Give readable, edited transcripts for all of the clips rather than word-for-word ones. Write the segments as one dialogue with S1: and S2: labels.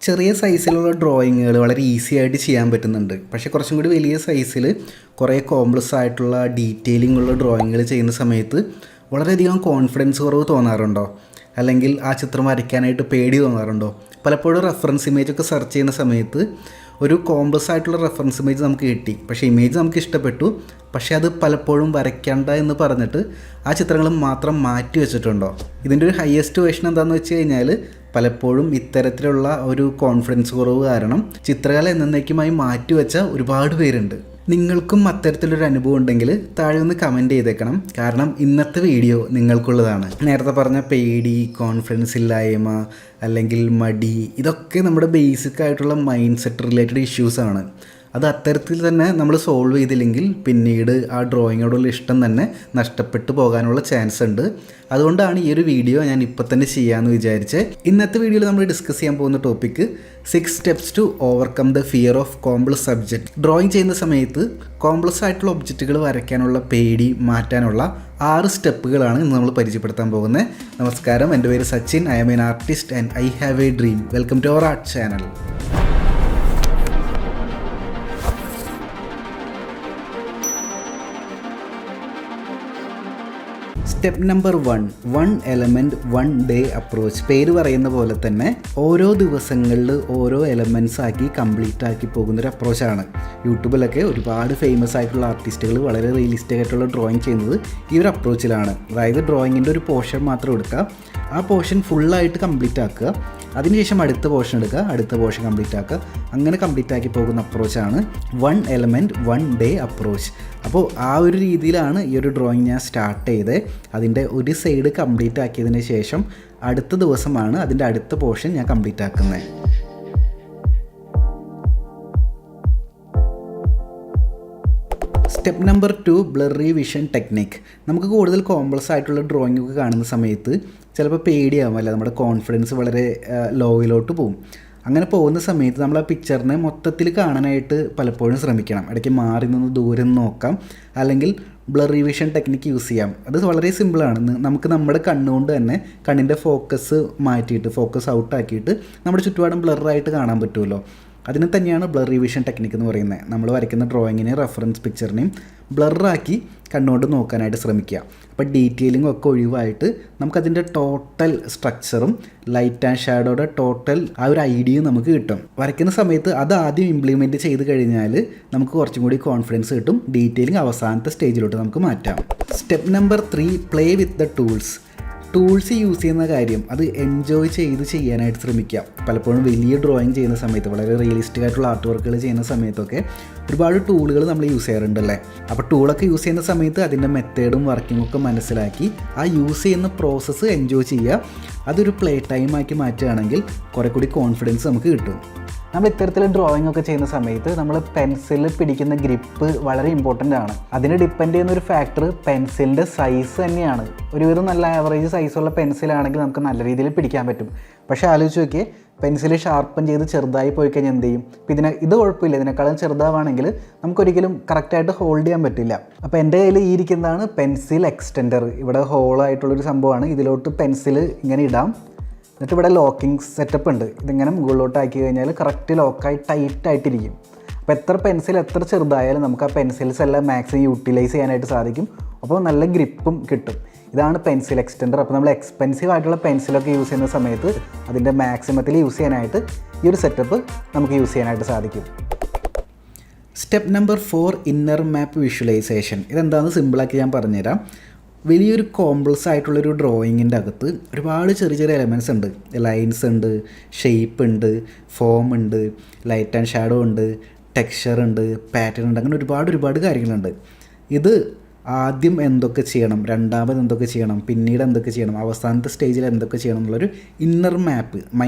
S1: ചെറിയ സൈസിലുള്ള ഡ്രോയിങ്ങുകൾ വളരെ ഈസി ആയിട്ട് ചെയ്യാൻ പറ്റുന്നുണ്ട്. പക്ഷേ കുറച്ചും കൂടി വലിയ സൈസിൽ കുറേ കോംപ്ലക്സ് ആയിട്ടുള്ള ഡീറ്റെയിലിംഗ് ഉള്ള ഡ്രോയിങ്ങുകൾ ചെയ്യുന്ന സമയത്ത് വളരെയധികം കോൺഫിഡൻസ് കുറവ് തോന്നാറുണ്ടോ? അല്ലെങ്കിൽ ആ ചിത്രം വരയ്ക്കാനായിട്ട് പേടി തോന്നാറുണ്ടോ? പലപ്പോഴും റെഫറൻസ് ഇമേജൊക്കെ സെർച്ച് ചെയ്യുന്ന സമയത്ത് ഒരു കോംപ്ലക്സ് ആയിട്ടുള്ള റെഫറൻസ് ഇമേജ് നമുക്ക് കിട്ടി, പക്ഷേ ഇമേജ് നമുക്ക് ഇഷ്ടപ്പെട്ടു, പക്ഷേ അത് പലപ്പോഴും വരയ്ക്കണ്ട എന്ന് പറഞ്ഞിട്ട് ആ ചിത്രങ്ങൾ മാത്രം മാറ്റി വെച്ചിട്ടുണ്ടോ? ഇതിൻ്റെ ഒരു ഹയസ്റ്റ് വേർഷൻ എന്താണെന്ന് വെച്ച് കഴിഞ്ഞാൽ പലപ്പോഴും ഇത്തരത്തിലുള്ള ഒരു കോൺഫിഡൻസ് കുറവ് കാരണം ചിത്രകല എന്നേക്കുമായി മാറ്റിവെച്ച ഒരുപാട് പേരുണ്ട്. നിങ്ങൾക്കും അത്തരത്തിലൊരു അനുഭവം ഉണ്ടെങ്കിൽ താഴെ ഒന്ന് കമൻറ്റ് ചെയ്തേക്കണം. കാരണം ഇന്നത്തെ വീഡിയോ നിങ്ങൾക്കുള്ളതാണ്. നേരത്തെ പറഞ്ഞ പേടി, കോൺഫിഡൻസ് ഇല്ലായ്മ അല്ലെങ്കിൽ മടി, ഇതൊക്കെ നമ്മുടെ ബേസിക് ആയിട്ടുള്ള മൈൻഡ് സെറ്റ് റിലേറ്റഡ് ഇഷ്യൂസാണ്. അത് അത്തരത്തിൽ തന്നെ നമ്മൾ സോൾവ് ചെയ്തില്ലെങ്കിൽ പിന്നീട് ആ ഡ്രോയിങ്ങോടുള്ള ഇഷ്ടം തന്നെ നഷ്ടപ്പെട്ടു പോകാനുള്ള ചാൻസ് ഉണ്ട്. അതുകൊണ്ടാണ് ഈ ഒരു വീഡിയോ ഞാൻ ഇപ്പോൾ തന്നെ ചെയ്യാമെന്ന് വിചാരിച്ചത്. ഇന്നത്തെ വീഡിയോയിൽ നമ്മൾ ഡിസ്കസ് ചെയ്യാൻ പോകുന്ന topic 6 steps to overcome the fear of complex subject. Drawing ചെയ്യുന്ന സമയത്ത് കോംപ്ലക്സ് ആയിട്ടുള്ള ഒബ്ജക്റ്റുകൾ വരയ്ക്കാനുള്ള പേടി മാറ്റാനുള്ള 6 സ്റ്റെപ്പുകളാണ് ഇന്ന് നമ്മൾ പരിചയപ്പെടുത്താൻ പോകുന്നത്. നമസ്കാരം, എൻ്റെ പേര് Sachin. I am an artist and I have a dream. Welcome to our art channel. Step number 1, 1 element 1 day approach. പേര് പറയുന്ന പോലെ തന്നെ ഓരോ ദിവസങ്ങളിൽ ഓരോ എലമെൻറ്റ്സ് ആക്കി കംപ്ലീറ്റ് ആക്കി പോകുന്നൊരു അപ്രോച്ചാണ്. യൂട്യൂബിലൊക്കെ ഒരുപാട് ഫേമസ് ആയിട്ടുള്ള ആർട്ടിസ്റ്റുകൾ വളരെ റിയലിസ്റ്റിക് ആയിട്ടുള്ള ഡ്രോയിങ് ചെയ്യുന്നത് ഈ ഒരു അപ്രോച്ചിലാണ്. അതായത് ഡ്രോയിങ്ങിൻ്റെ ഒരു പോർഷൻ മാത്രം എടുക്കുക, ആ പോർഷൻ ഫുള്ളായിട്ട് കംപ്ലീറ്റ് ആക്കുക, അതിനുശേഷം അടുത്ത പോർഷൻ എടുക്കുക, അടുത്ത പോർഷൻ കംപ്ലീറ്റ് ആക്കുക, അങ്ങനെ കംപ്ലീറ്റ് ആക്കി പോകുന്ന അപ്രോച്ചാണ് 1 എലമെൻറ്റ് 1 ഡേ അപ്രോച്ച്. അപ്പോൾ ആ ഒരു രീതിയിലാണ് ഈ ഒരു ഡ്രോയിങ് ഞാൻ സ്റ്റാർട്ട് ചെയ്തത്. അതിൻ്റെ ഒരു സൈഡ് കംപ്ലീറ്റ് ആക്കിയതിന് ശേഷം അടുത്ത ദിവസമാണ് അതിൻ്റെ അടുത്ത പോർഷൻ ഞാൻ കംപ്ലീറ്റ് ആക്കുന്നത്. Step number 2, blurry vision technique. നമുക്ക് കൂടുതൽ കോംപ്ലക്സ് ആയിട്ടുള്ള ഡ്രോയിങ് ഒക്കെ കാണുന്ന സമയത്ത് ചിലപ്പോൾ പേടിയാവും, അല്ല നമ്മുടെ കോൺഫിഡൻസ് വളരെ ലോയിലോട്ട് പോകും. അങ്ങനെ പോകുന്ന സമയത്ത് നമ്മൾ ആ പിക്ചറിനെ മൊത്തത്തിൽ കാണാനായിട്ട് പലപ്പോഴും ശ്രമിക്കണം. ഇടയ്ക്ക് മാറി നിന്ന് ദൂരെ നിന്ന് നോക്കാം, അല്ലെങ്കിൽ ബ്ലറി വിഷൻ ടെക്നിക്ക് യൂസ് ചെയ്യാം. അത് വളരെ സിമ്പിളാണ്. നമുക്ക് നമ്മുടെ കണ്ണുകൊണ്ട് തന്നെ കണ്ണിൻ്റെ ഫോക്കസ് മാറ്റിയിട്ട്, ഫോക്കസ് ഔട്ടാക്കിയിട്ട് നമ്മുടെ ചുറ്റുപാടും ബ്ലറായിട്ട് കാണാൻ പറ്റുമല്ലോ. അതിന് തന്നെയാണ് ബ്ലറി വിഷൻ ടെക്നിക്ക് എന്ന് പറയുന്നത്. നമ്മൾ വരയ്ക്കുന്ന ഡ്രോയിങ്ങിനെയും റെഫറൻസ് പിക്ചറിനെയും ബ്ലറാക്കി കണ്ണുകൊണ്ട് നോക്കാനായിട്ട് ശ്രമിക്കുക. അപ്പോൾ ഡീറ്റെയിലിംഗ് ഒക്കെ ഒഴിവായിട്ട് നമുക്കതിൻ്റെ ടോട്ടൽ സ്ട്രക്ചറും ലൈറ്റ് ആൻഡ് ഷാഡോയുടെ ടോട്ടൽ ആ ഒരു ഐഡിയയും നമുക്ക് കിട്ടും. വരയ്ക്കുന്ന സമയത്ത് അത് ആദ്യം ഇംപ്ലിമെൻറ്റ് ചെയ്ത് കഴിഞ്ഞാൽ നമുക്ക് കുറച്ചും കൂടി കോൺഫിഡൻസ് കിട്ടും. ഡീറ്റെയിലിംഗ് അവസാനത്തെ സ്റ്റേജിലോട്ട് നമുക്ക് മാറ്റാം. Step number 3, play with the tools. Tools use ചെയ്യുന്ന കാര്യം അത് എൻജോയ് ചെയ്ത് ചെയ്യാനായിട്ട് ശ്രമിക്കുക. പലപ്പോഴും വലിയ ഡ്രോയിങ് ചെയ്യുന്ന സമയത്ത്, വളരെ റിയലിസ്റ്റിക് ആയിട്ടുള്ള ആർട്ട് വർക്കുകൾ ചെയ്യുന്ന സമയത്തൊക്കെ ഒരുപാട് ടൂളുകൾ നമ്മൾ യൂസ് ചെയ്യാറുണ്ടല്ലേ. അപ്പോൾ ടൂളൊക്കെ യൂസ് ചെയ്യുന്ന സമയത്ത് അതിൻ്റെ മെത്തേഡും വർക്കിങ്ങും ഒക്കെ മനസ്സിലാക്കി ആ യൂസ് ചെയ്യുന്ന പ്രോസസ്സ് എൻജോയ് ചെയ്യുക. അതൊരു പ്ലേ ടൈമാക്കി മാറ്റുകയാണെങ്കിൽ കുറേ കൂടി കോൺഫിഡൻസ് നമുക്ക് കിട്ടും. നമ്മൾ ഇത്തരത്തിൽ ഡ്രോയിങ് ഒക്കെ ചെയ്യുന്ന സമയത്ത് നമ്മൾ പെൻസിലിൽ പിടിക്കുന്ന ഗ്രിപ്പ് വളരെ ഇമ്പോർട്ടൻ്റ് ആണ്. അതിന് ഡിപ്പെൻഡ് ചെയ്യുന്ന ഒരു ഫാക്ടർ പെൻസിലിൻ്റെ സൈസ് തന്നെയാണ്. ഒരുവിധം നല്ല ആവറേജ് സൈസുള്ള പെൻസിലാണെങ്കിൽ നമുക്ക് നല്ല രീതിയിൽ പിടിക്കാൻ പറ്റും. പക്ഷേ ആലോചിച്ച് നോക്കിയേ, പെൻസിൽ ഷാർപ്പൻ ചെയ്ത് ചെറുതായി പോയി കഴിഞ്ഞാൽ എന്ത് ചെയ്യും? അപ്പോൾ ഇത് കുഴപ്പമില്ല, ഇതിനേക്കാളും ചെറുതാവാണെങ്കിൽ നമുക്കൊരിക്കലും കറക്റ്റായിട്ട് ഹോൾഡ് ചെയ്യാൻ പറ്റില്ല. അപ്പോൾ എൻ്റെ കയ്യിൽ ഈ ഇരിക്കുന്നതാണ് പെൻസിൽ എക്സ്റ്റെൻഡർ. ഇവിടെ ഹോളായിട്ടുള്ളൊരു സംഭവമാണ്. ഇതിലോട്ട് പെൻസിൽ ഇങ്ങനെ ഇടാം. എന്നിട്ട് ഇവിടെ ലോക്കിംഗ് സെറ്റപ്പ് ഉണ്ട്. ഇതിങ്ങനെ മുകളിലോട്ട് ആക്കി കഴിഞ്ഞാൽ കറക്റ്റ് ലോക്കായി ടൈറ്റായിട്ടിരിക്കും. അപ്പോൾ എത്ര ചെറുതായാലും നമുക്ക് ആ പെൻസിൽസ് എല്ലാം മാക്സിമം യൂട്ടിലൈസ് ചെയ്യാനായിട്ട് സാധിക്കും. അപ്പോൾ നല്ല ഗ്രിപ്പും കിട്ടും. ഇതാണ് പെൻസിൽ എക്സ്റ്റെൻഡർ. അപ്പോൾ നമ്മൾ എക്സ്പെൻസീവ് ആയിട്ടുള്ള പെൻസിലൊക്കെ യൂസ് ചെയ്യുന്ന സമയത്ത് അതിൻ്റെ മാക്സിമത്തിൽ യൂസ് ചെയ്യാനായിട്ട് ഈ ഒരു സെറ്റപ്പ് നമുക്ക് യൂസ് ചെയ്യാനായിട്ട് സാധിക്കും. സ്റ്റെപ്പ് നമ്പർ 4, ഇന്നർ മാപ്പ് വിഷ്വലൈസേഷൻ. ഇതെന്താണെന്ന് സിമ്പിളാക്കി ഞാൻ പറഞ്ഞുതരാം. വലിയൊരു കോംപ്ലക്സ് ആയിട്ടുള്ളൊരു ഡ്രോയിങ്ങിൻ്റെ അകത്ത് ഒരുപാട് ചെറിയ ചെറിയ എലമെൻറ്റ്സ് ഉണ്ട്. ലൈൻസ് ഉണ്ട്, ഷേപ്പ് ഉണ്ട്, ഫോം ഉണ്ട്, ലൈറ്റ് ആൻഡ് ഷാഡോ ഉണ്ട്, ടെക്സ്ചർ ഉണ്ട്, പാറ്റേൺ ഉണ്ട്, അങ്ങനെ ഒരുപാട് കാര്യങ്ങളുണ്ട്. ഇത് ആദ്യം എന്തൊക്കെ ചെയ്യണം, രണ്ടാമത് എന്തൊക്കെ ചെയ്യണം, പിന്നീട് എന്തൊക്കെ ചെയ്യണം, അവസാനത്തെ സ്റ്റേജിൽ എന്തൊക്കെ ചെയ്യണം എന്നുള്ളൊരു ഇന്നർ മാപ്പ്,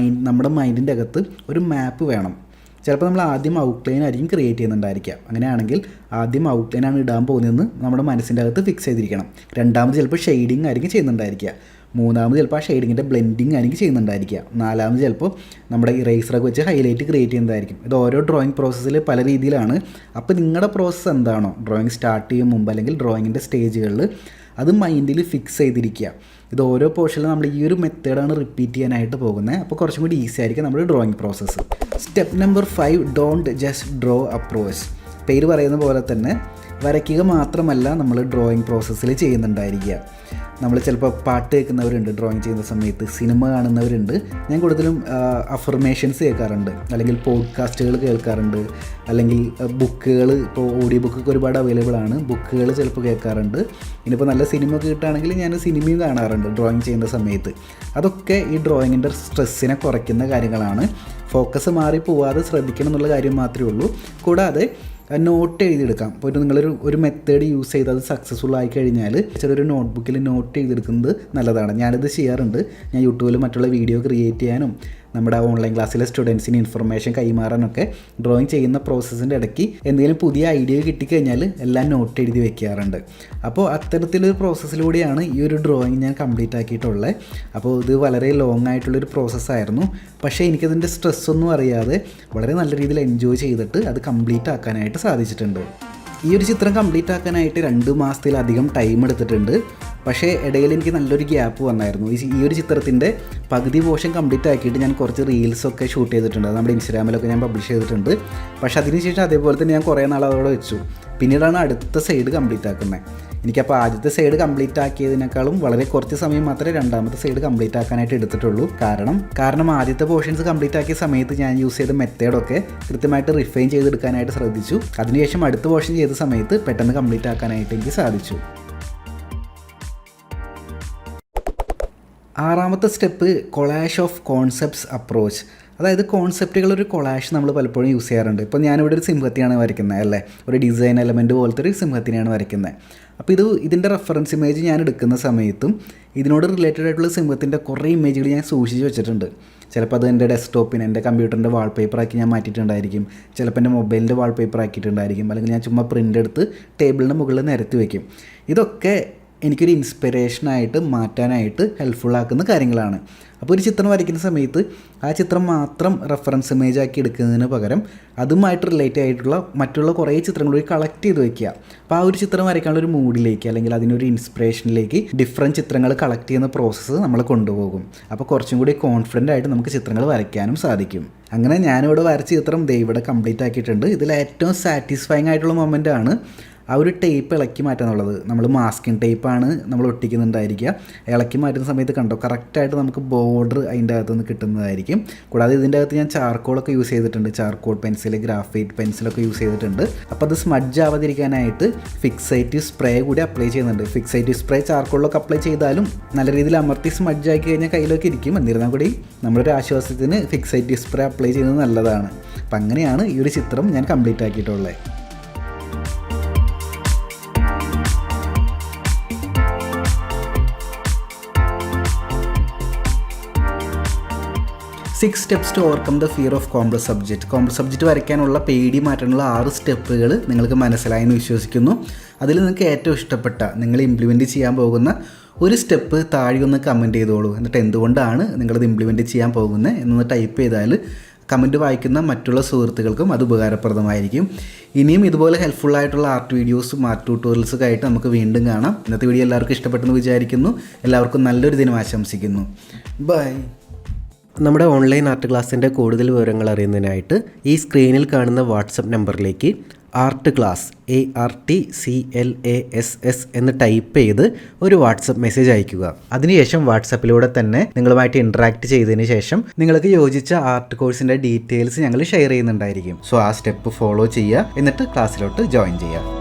S1: നമ്മുടെ മൈൻഡിൻ്റെ അകത്ത് ഒരു മാപ്പ് വേണം. ചിലപ്പോൾ നമ്മൾ ആദ്യം ഔട്ട്ലൈൻ ആയിരിക്കും ക്രിയേറ്റ് ചെയ്യുന്നുണ്ടായിരിക്കാം. അങ്ങനെയാണെങ്കിൽ ആദ്യം ഔട്ട്ലൈനാണ് ഇടാൻ പോകുന്നതെന്ന് നമ്മുടെ മനസ്സിൻ്റെ അകത്ത് ഫിക്സ് ചെയ്തിരിക്കണം. രണ്ടാമത് ചിലപ്പോൾ ഷെയ്ഡിങ് ആയിരിക്കും ചെയ്യുന്നുണ്ടായിരിക്കുക. മൂന്നാമത് ചിലപ്പോൾ ആ ഷെയ്ഡിങ്ങിൻ്റെ ബ്ലെൻഡിങ് ആയിരിക്കും ചെയ്യുന്നുണ്ടായിരിക്കുക. നാലാമത് ചിലപ്പോൾ നമ്മുടെ ഇറേസറൊക്കെ വെച്ച് ഹൈലൈറ്റ് ക്രിയേറ്റ് ചെയ്യുന്നതായിരിക്കും. ഇത് ഓരോ ഡ്രോയിങ് പ്രോസസ്സിൽ പല രീതിയിലാണ്. അപ്പോൾ നിങ്ങളുടെ പ്രോസസ്സ് എന്താണോ ഡ്രോയിങ് സ്റ്റാർട്ട് ചെയ്യും മുമ്പ് അല്ലെങ്കിൽ ഡ്രോയിങ്ങിൻ്റെ സ്റ്റേജുകളിൽ അത് മൈൻഡിൽ ഫിക്സ് ചെയ്തിരിക്കുക. ഇത് ഓരോ പോർഷനിലും നമ്മൾ ഈ ഒരു മെത്തേഡാണ് റിപ്പീറ്റ് ചെയ്യാനായിട്ട് പോകുന്നത്. അപ്പോൾ കുറച്ചും കൂടി ഈസി ആയിരിക്കും നമ്മുടെ drawing process. Step number 5, don't just draw approach. പേര് പറയുന്ന പോലെ തന്നെ വരയ്ക്കുക മാത്രമല്ല നമ്മൾ ഡ്രോയിങ് പ്രോസസ്സിൽ ചെയ്യുന്നുണ്ടായിരിക്കുക. നമ്മൾ ചിലപ്പോൾ പാട്ട് കേൾക്കുന്നവരുണ്ട് ഡ്രോയിങ് ചെയ്യുന്ന സമയത്ത്, സിനിമ കാണുന്നവരുണ്ട്. ഞാൻ കൂടുതലും അഫർമേഷൻസ് കേൾക്കാറുണ്ട്, അല്ലെങ്കിൽ പോഡ്കാസ്റ്റുകൾ കേൾക്കാറുണ്ട്, അല്ലെങ്കിൽ ബുക്കുകൾ, ഇപ്പോൾ ഓഡിയോ ബുക്കൊക്കെ ഒരുപാട് അവൈലബിൾ ആണ്, ബുക്കുകൾ ചിലപ്പോൾ കേൾക്കാറുണ്ട്. ഇനിയിപ്പോൾ നല്ല സിനിമ ഒക്കെ കിട്ടുകയാണെങ്കിൽ ഞാൻ സിനിമയും കാണാറുണ്ട് ഡ്രോയിങ് ചെയ്യുന്ന സമയത്ത്. അതൊക്കെ ഈ ഡ്രോയിങ്ങിൻ്റെ സ്ട്രെസ്സിനെ കുറയ്ക്കുന്ന കാര്യങ്ങളാണ്. ഫോക്കസ് മാറി പോവാതെ ശ്രദ്ധിക്കണം എന്നുള്ള കാര്യം മാത്രമേ ഉള്ളൂ. കൂടാതെ നോട്ട് എഴുതിയെടുക്കാം. ഇപ്പോൾ ഒരു മെത്തേഡ് യൂസ് ചെയ്ത് അത് സക്സസ്ഫുൾ ആയി കഴിഞ്ഞാൽ ചെറിയൊരു നോട്ട്ബുക്കിൽ നോട്ട് എഴുതിയെടുക്കുന്നത് നല്ലതാണ്. ഞാനിത് ചെയ്യാറുണ്ട്. ഞാൻ യൂട്യൂബിൽ മറ്റുള്ള വീഡിയോ ക്രിയേറ്റ് ചെയ്യാനും നമ്മുടെ ഓൺലൈൻ ക്ലാസ്സിലെ സ്റ്റുഡൻസിന് ഇൻഫർമേഷൻ കൈമാറാനൊക്കെ ഡ്രോയിങ് ചെയ്യുന്ന പ്രോസസ്സിൻ്റെ ഇടയ്ക്ക് എന്തെങ്കിലും പുതിയ ഐഡിയ കിട്ടിക്കഴിഞ്ഞാൽ എല്ലാം നോട്ട് എഴുതി വെക്കാറുണ്ട്. അപ്പോൾ അത്തരത്തിലൊരു പ്രോസസ്സിലൂടെയാണ് ഈ ഒരു ഡ്രോയിങ് ഞാൻ കംപ്ലീറ്റ് ആക്കിയിട്ടുള്ളത്. അപ്പോൾ ഇത് വളരെ ലോങ് ആയിട്ടുള്ളൊരു പ്രോസസ്സായിരുന്നു. പക്ഷേ എനിക്കതിൻ്റെ സ്ട്രെസ്സൊന്നും അറിയാതെ വളരെ നല്ല രീതിയിൽ എൻജോയ് ചെയ്തിട്ട് അത് കംപ്ലീറ്റ് ആക്കാനായിട്ട് സാധിച്ചിട്ടുണ്ട്. ഈ ഒരു ചിത്രം കംപ്ലീറ്റ് ആക്കാനായിട്ട് 2 മാസത്തിലധികം ടൈം എടുത്തിട്ടുണ്ട്. പക്ഷേ ഇടയിൽ എനിക്ക് നല്ലൊരു ഗ്യാപ്പ് വന്നായിരുന്നു. ഈ ഒരു ചിത്രത്തിൻ്റെ പകുതി പോർഷൻ കംപ്ലീറ്റ് ആക്കിയിട്ട് ഞാൻ കുറച്ച് റീൽസൊക്കെ ഷൂട്ട് ചെയ്തിട്ടുണ്ട്. അത് നമ്മുടെ ഇൻസ്റ്റാഗ്രാമിലൊക്കെ ഞാൻ പബ്ലിഷ് ചെയ്തിട്ടുണ്ട്. പക്ഷേ അതിനുശേഷം അതേപോലെ തന്നെ ഞാൻ കുറേ നാൾ അതോടെ വെച്ചു. പിന്നീടാണ് അടുത്ത സൈഡ് കംപ്ലീറ്റ് ആക്കുന്നത്. എനിക്കപ്പോൾ ആദ്യത്തെ സൈഡ് കംപ്ലീറ്റ് ആക്കിയതിനേക്കാളും വളരെ കുറച്ച് സമയം മാത്രമേ രണ്ടാമത്തെ സൈഡ് കംപ്ലീറ്റ് ആക്കാനായിട്ട് എടുത്തിട്ടുള്ളൂ. കാരണം ആദ്യത്തെ പോർഷൻസ് കംപ്ലീറ്റ് ആക്കിയ സമയത്ത് ഞാൻ യൂസ് ചെയ്ത മെത്തേഡൊക്കെ കൃത്യമായിട്ട് റിഫൈൻ ചെയ്തെടുക്കാനായിട്ട് ശ്രദ്ധിച്ചു. അതിനുശേഷം അടുത്ത പോർഷൻ ചെയ്ത സമയത്ത് പെട്ടെന്ന് കംപ്ലീറ്റ് ആക്കാനായിട്ട് എനിക്ക് സാധിച്ചു. 6ാമത്തെ step, collage of concepts approach. അതായത് കോൺസെപ്റ്റുകളൊരു കൊളാഷ് നമ്മൾ പലപ്പോഴും യൂസ് ചെയ്യാറുണ്ട്. ഇപ്പോൾ ഞാനിവിടെ ഒരു സിംഹത്തിയാണ് വരയ്ക്കുന്നത് അല്ലേ, ഒരു ഡിസൈൻ എലമെൻറ്റ് പോലത്തെ ഒരു സിംഹത്തിനെയാണ് വരയ്ക്കുന്നത്. അപ്പോൾ ഇതിൻ്റെ റെഫറൻസ് ഇമേജ് ഞാൻ എടുക്കുന്ന സമയത്തും ഇതിനോട് റിലേറ്റഡ് ആയിട്ടുള്ള സിംഹത്തിൻ്റെ കുറേ ഇമേജുകൾ ഞാൻ സൂക്ഷിച്ച് വെച്ചിട്ടുണ്ട്. ചിലപ്പോൾ അത് എൻ്റെ ഡെസ്ക്ടോപ്പിന്, എൻ്റെ കമ്പ്യൂട്ടറിൻ്റെ വാൾപേപ്പറാക്കി ഞാൻ മാറ്റിയിട്ടുണ്ടായിരിക്കും, ചിലപ്പോൾ എൻ്റെ മൊബൈലിൻ്റെ വാൾപേപ്പർ ആക്കിയിട്ടുണ്ടായിരിക്കും, അല്ലെങ്കിൽ ഞാൻ ചുമ്മാ പ്രിൻ്റ് എടുത്ത് ടേബിളിൻ്റെ മുകളിൽ നിരത്തി വയ്ക്കും. ഇതൊക്കെ എനിക്കൊരു ഇൻസ്പിറേഷനായിട്ട് മാറ്റാനായിട്ട് ഹെൽപ്ഫുള്ളാക്കുന്ന കാര്യങ്ങളാണ്. അപ്പോൾ ഒരു ചിത്രം വരയ്ക്കുന്ന സമയത്ത് ആ ചിത്രം മാത്രം റെഫറൻസ് ഇമേജ് ആക്കി എടുക്കുന്നതിന് പകരം അതുമായിട്ട് റിലേറ്റ് ആയിട്ടുള്ള മറ്റുള്ള കുറേ ചിത്രങ്ങൾ കളക്ട് ചെയ്ത് വയ്ക്കുക. അപ്പോൾ ആ ഒരു ചിത്രം വരയ്ക്കാനുള്ള ഒരു മൂഡിലേക്ക്, അല്ലെങ്കിൽ അതിനൊരു ഇൻസ്പിറേഷനിലേക്ക് ഡിഫറൻറ്റ് ചിത്രങ്ങൾ കളക്ട് ചെയ്യുന്ന പ്രോസസ്സ് നമ്മൾ കൊണ്ടുപോകും. അപ്പോൾ കുറച്ചും കൂടി കോൺഫിഡൻ്റ് ആയിട്ട് നമുക്ക് ചിത്രങ്ങൾ വരയ്ക്കാനും സാധിക്കും. അങ്ങനെ ഞാനിവിടെ വരച്ച ചിത്രം ഇവിടെ കംപ്ലീറ്റ് ആക്കിയിട്ടുണ്ട്. ഇതിൽ ഏറ്റവും സാറ്റിസ്ഫൈങ് ആയിട്ടുള്ള മൊമെൻ്റ് ആണ് ആ ഒരു ടേപ്പ് ഇളക്കി മാറ്റാന്നുള്ളത്. നമ്മൾ മാസ്കിങ് ടേപ്പാണ് നമ്മൾ ഒട്ടിക്കുന്നുണ്ടായിരിക്കുക. ഇളക്കി മാറ്റുന്ന സമയത്ത് കണ്ടോ കറക്റ്റായിട്ട് നമുക്ക് ബോർഡർ അതിൻ്റെ അകത്തുനിന്ന് കിട്ടുന്നതായിരിക്കും. കൂടാതെ ഇതിൻ്റെ അകത്ത് ഞാൻ ചാർക്കോളൊക്കെ യൂസ് ചെയ്തിട്ടുണ്ട്. ചാർക്കോൾ പെൻസിൽ, ഗ്രാഫൈറ്റ് പെൻസിലൊക്കെ യൂസ് ചെയ്തിട്ടുണ്ട്. അപ്പോൾ അത് സ്മഡ്ജ് ആവാതിരിക്കാനായിട്ട് ഫിക്സേറ്റീവ് സ്പ്രേ കൂടി അപ്ലൈ ചെയ്യുന്നുണ്ട്. ഫിക്സേറ്റീവ് സ്പ്രേ ചാർക്കോളിലൊക്കെ അപ്ലൈ ചെയ്താലും നല്ല രീതിയിൽ അമർത്തി സ്മഡ്ജ് ആക്കി കഴിഞ്ഞാൽ കയ്യിലൊക്കെ ഇരിക്കും. എന്നിരുന്നാൽ കൂടി നമ്മളൊരു ആശ്വാസത്തിന് ഫിക്സേറ്റീവ് സ്പ്രേ അപ്ലൈ ചെയ്യുന്നത് നല്ലതാണ്. അപ്പം അങ്ങനെയാണ് ഈ ഒരു ചിത്രം ഞാൻ കംപ്ലീറ്റ് ആക്കിയിട്ടുള്ളത്. 6 steps to overcome the fear of complex subject. Complex subject വരയ്ക്കാനുള്ള പേടി മാറ്റാനുള്ള 6 സ്റ്റെപ്പുകൾ നിങ്ങൾക്ക് മനസ്സിലായെന്ന് വിശ്വസിക്കുന്നു. അതിൽ നിങ്ങൾക്ക് ഏറ്റവും ഇഷ്ടപ്പെട്ട, നിങ്ങൾ ഇംപ്ലിമെൻറ്റ് ചെയ്യാൻ പോകുന്ന ഒരു സ്റ്റെപ്പ് താഴെ ഒന്ന് കമൻറ്റ് ചെയ്തോളൂ. എന്നിട്ട് എന്തുകൊണ്ടാണ് നിങ്ങളത് ഇംപ്ലിമെൻറ്റ് ചെയ്യാൻ പോകുന്നത് എന്നൊന്ന് ടൈപ്പ് ചെയ്താൽ കമൻറ്റ് വായിക്കുന്ന മറ്റുള്ള സുഹൃത്തുക്കൾക്കും അത് ഉപകാരപ്രദമായിരിക്കും. ഇനിയും ഇതുപോലെ ഹെൽപ്ഫുള്ളായിട്ടുള്ള ആർട്ട് വീഡിയോസും ആർട്ട് ട്യൂട്ടോറിയൽസൊക്കെ ആയിട്ട് നമുക്ക് വീണ്ടും കാണാം. ഇന്നത്തെ വീഡിയോ എല്ലാവർക്കും ഇഷ്ടപ്പെട്ടെന്ന് വിചാരിക്കുന്നു. എല്ലാവർക്കും നല്ലൊരു ദിനം ആശംസിക്കുന്നു. ബൈ. നമ്മുടെ ഓൺലൈൻ ആർട്ട് ക്ലാസ്സിൻ്റെ കൂടുതൽ വിവരങ്ങൾ അറിയുന്നതിനായിട്ട് ഈ സ്ക്രീനിൽ കാണുന്ന വാട്സപ്പ് നമ്പറിലേക്ക് ആർട്ട് ക്ലാസ് ARTCLASS എന്ന് ടൈപ്പ് ചെയ്ത് ഒരു വാട്സപ്പ് മെസ്സേജ് അയയ്ക്കുക. അതിനുശേഷം വാട്സപ്പിലൂടെ തന്നെ നിങ്ങളുമായിട്ട് ഇൻട്രാക്ട് ചെയ്തതിന് ശേഷം നിങ്ങൾക്ക് യോജിച്ച ആർട്ട് കോഴ്സിൻ്റെ ഡീറ്റെയിൽസ് ഞങ്ങൾ ഷെയർ ചെയ്യുന്നുണ്ടായിരിക്കും. സോ ആ സ്റ്റെപ്പ് ഫോളോ ചെയ്യുക, എന്നിട്ട് ക്ലാസ്സിലോട്ട് ജോയിൻ ചെയ്യുക.